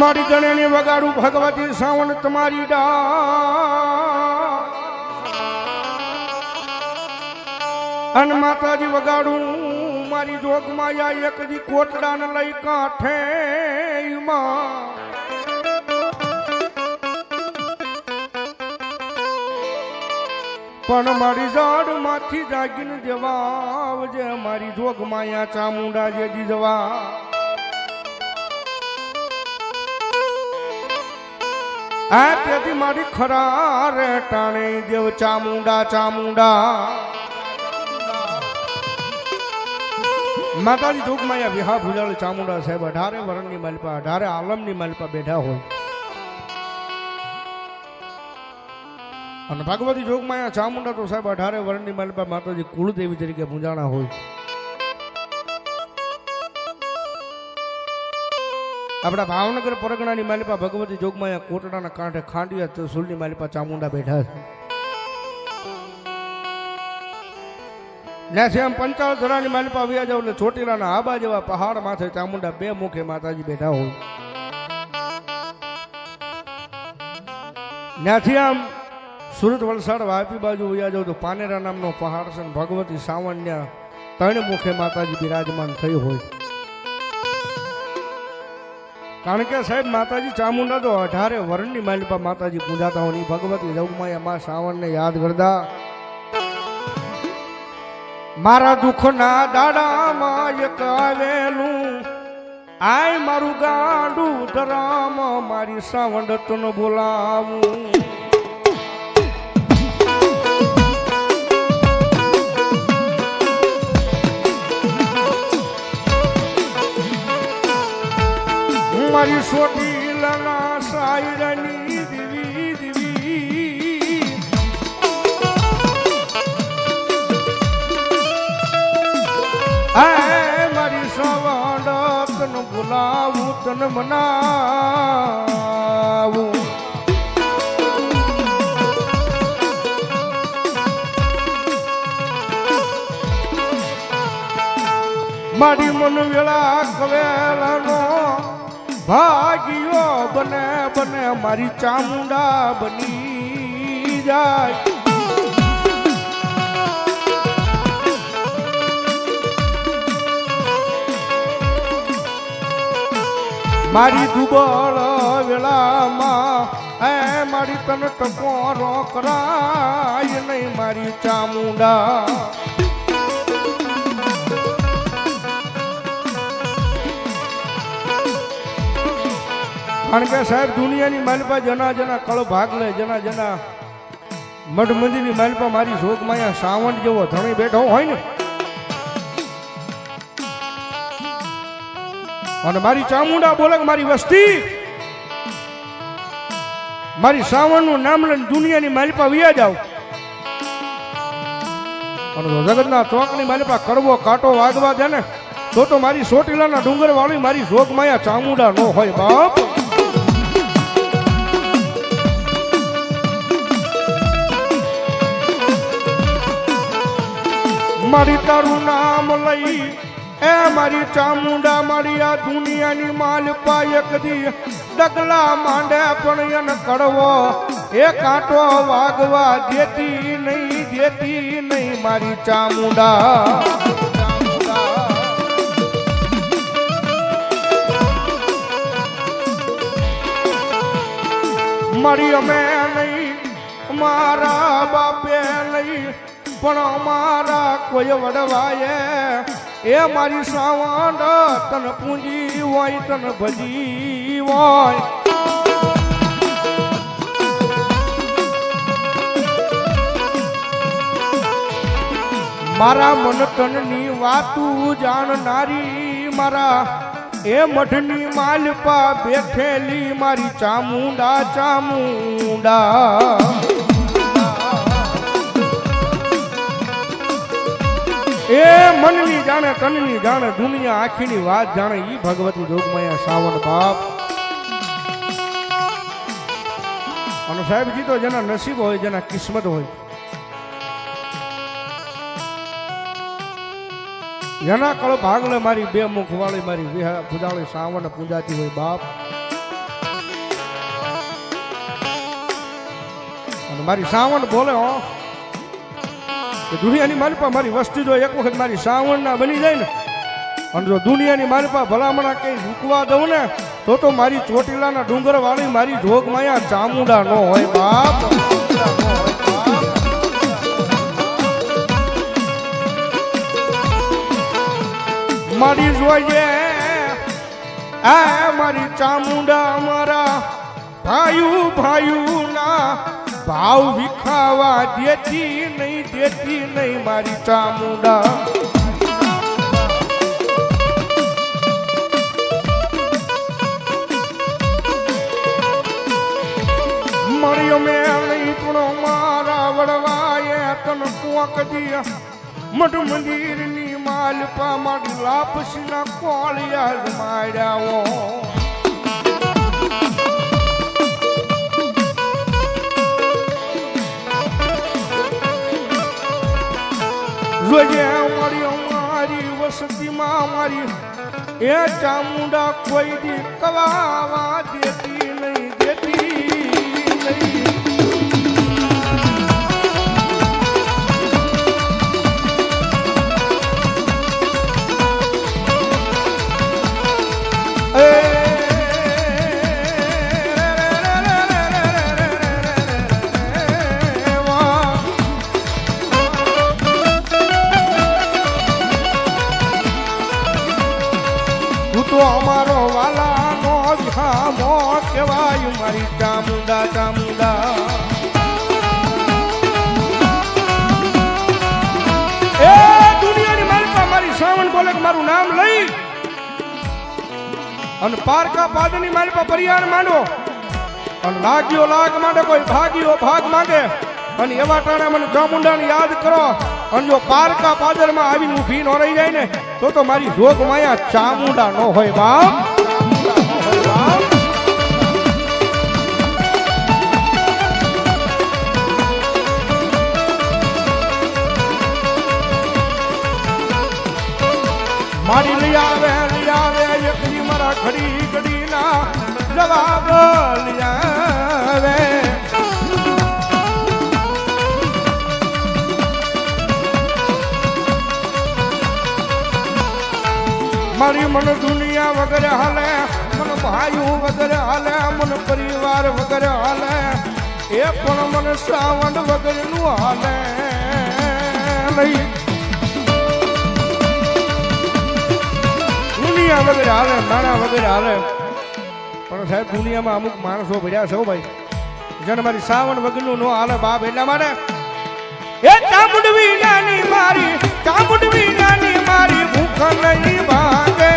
મારી ગણેની વગાડું ભગવતી સાવણ તમારી ડા અને માતાજી વગાડું મારી જોગ માયા એક દી કોટડા ને લઈ કાંઠે પણ મારી ઝાડ માંથી જાગીને જવાબ જે મારી જોગ માયા ચામુંડા જે જવા આ તેથી મારી ખરા રે ટાણે દેવ ચામુંડા ચામુંડા માતાજી જોગમાયા વિહા ભુજાળ ચામુંડા સાહેબ 18 વરણની માલપા 18 આલમની માલપા બેઠા હોય અને ભગવતી જોગમાયા ચામુંડા તો સાહેબ 18 વરણની માલપા માતાજી કુળદેવી તરીકે પૂજાણા હોય આપણા ભાવનગર પરગણાની માલિપા ભગવતી જોગમાયા કોટડાના કાંઠે ખાંડિયા ત્રિશુલની માલિપા ચામુંડા બેઠા છે ત્યાંથી આમ પંચાળ ધરાની માલિપા વ્યા જાવ એટલે ચોટીલાના આબા જેવા પહાડ માથે ચામુંડા બે મુખે માતાજી બેઠા હોય ત્યાંથી આમ સુરત વલસાડ વાપી બાજુ વ્યા જાવ તો પાનેરા નામનો પહાડ છે ભગવતી સાવણ્યા 3 મુખે માતાજી બિરાજમાન થઈ હોય કારણ કે સાહેબ માતાજી ચામુંડા તો 18 વરણની માલિપા માતાજી પૂજાતા હોય ભગવતી જોગમાયા માં સાવણને યાદ કરતા મારા દુઃખના દાડામાં એક આવેલું આય મારું ગાંડું ધરામ મારી સાવંડતનો બોલાવું મારી સોટીલાના સાયરાની દીવી દીવી આ મારી સવાંડ તન બોલાવું તન મનાવું મારી મન વેળા કવેલાનો ભાગ્યો બને બને મારી ચામુંડા બની જાય મારી દુબળ વેળામાં હે મારી તને ટકોરો કરાય નહીં મારી ચામુંડા કારણ કે સાહેબ દુનિયાની માલપા જના જના કળ ભાગ લે જના જના મઢ મંદિરની માલપા મારી જોગમાયા સાવણ જેવો ધણી બેઠો હોય ને અને મારી ચામુંડા બોલે કે મારી વસ્તી મારી સાવણનું નામ લઈને દુનિયાની માલપા વ્યા જાવ અને જગતના ચોકની માલપા કડવો કાંટો વાગવા દે ને તો મારી ચોટીલાના ડુંગર વાળી મારી જોગમાયા ચામુંડા નો હોય બાપ મારી તારું નામ લઈ એ મારી ચામુંડા મારી આ દુનિયાની માલપા એક દી ડગલા માંડે પણ એને કડવો એ કાંટો વાગવા દેતી નહીં મારી ચામુંડા મારી અમે નહીં મારા બાપે નહીં પણ અમારા કોઈ વડવાએ એ મારી સાવંડ તન પૂંજી હોય તન ભજી હોય મારા મન તનની વાતું જાણનારી મારા એ મઠની માલપા બેઠેલી મારી ચામુંડા ચામુંડા એ મનની જાણે તનની જાણે દુનિયા આખીની વાત જાણે ઈ ભગવતી જોગમાયા સાવણ બાપ અને સાહેબજી તો જેના નસીબ હોય જેના કિસ્મત હોય એના કળ ભાગલે મારી બે મુખ વાળી મારી વિહા પૂજાળી સાવન પૂજાતી હોય બાપ. અને મારી સાવન બોલે હો કે દુનિયાની મારી પાસે મારી વસ્તી જો એક વખત મારી સાવન ના બની જાય ને, અને જો દુનિયાની મારી પાસે ભલામણા કઈ રૂકવા દઉં ને તો મારી ચોટીલાના ડુંગર વાળી મારી જોગ માયા ચામુંડા નો હોય બાપ. મારી જોઈએ આ મારી ચામુંડા અમારા ભાયુ ભાયુ ના ભાવ વિખાવા દેતી નહીં મારી ચામુંડા. મળ્યો મેં નહીં પણ મારા વડવાએ તન કોક દિયા મઠ મંદિરની માલપા મારી લાપસીના કોળિયા માર્યાઓ. જોઈએ મળ્યો મારી વસતીમાં મારી એ ચામુંડા કોઈ દી કવાવા દેતી નહીં. તો અમારો વાલા નો વિહામો કહેવાય મારી ચામુંડા ચામુંડા. એ દુનિયાની માલિકા મારી સાવન બોલે કે મારું નામ લઈ અને પારકા પાદની માલિકા પરિયાણ માંડો અને લાગ્યો લાગ માંડે કોઈ ભાગ્યો ભાગ માંગે અને એવા ટાણે મને ચામુંડાને યાદ કરો. અને જો પારકા પાદરમાં આવીને ઊભી ન રહી જાય ને તો મારી જોગ માયા ચામુંડા નો હોય બાપ. મારી લઈ આવે એકલી મારા ઘડી ઘડી ના જવાબ લઈ આવે. મારી મન દુનિયા વગર હાલે, મન ભાઈઓ વગર હાલે, મન પરિવાર વગર હાલે, એ પણ મન સાવન વગર નું હાલે નહીં. દુનિયા વગર હાલે, નાણા વગર હાલે, પણ સાહેબ દુનિયામાં અમુક માણસો ભર્યા છે ભાઈ જેને મારી સાવન વગરનું નો હાલે બાપ. એટલા માટે એ ચામુંડવી નાની મારી, ચામુંડવી નાની મારી ભૂખ નહીં ભાગે.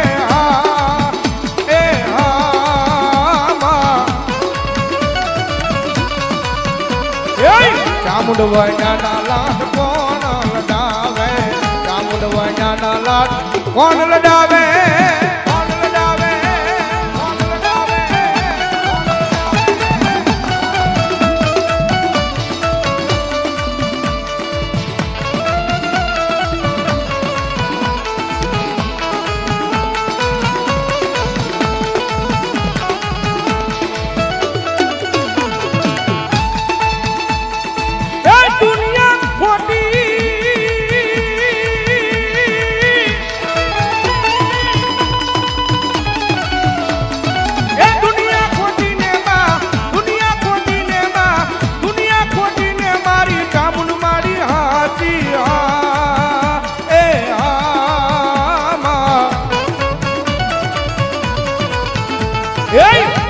ચામુંડવાના લાડ કોણ લડાવે, ચામુંડવાના લાડ કોણ લડાવે.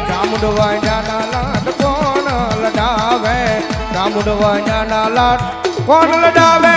ચામુંડવાના લાડ કોણ લડાવે, ચામુંડવાના લાડ કોણ લડાવે.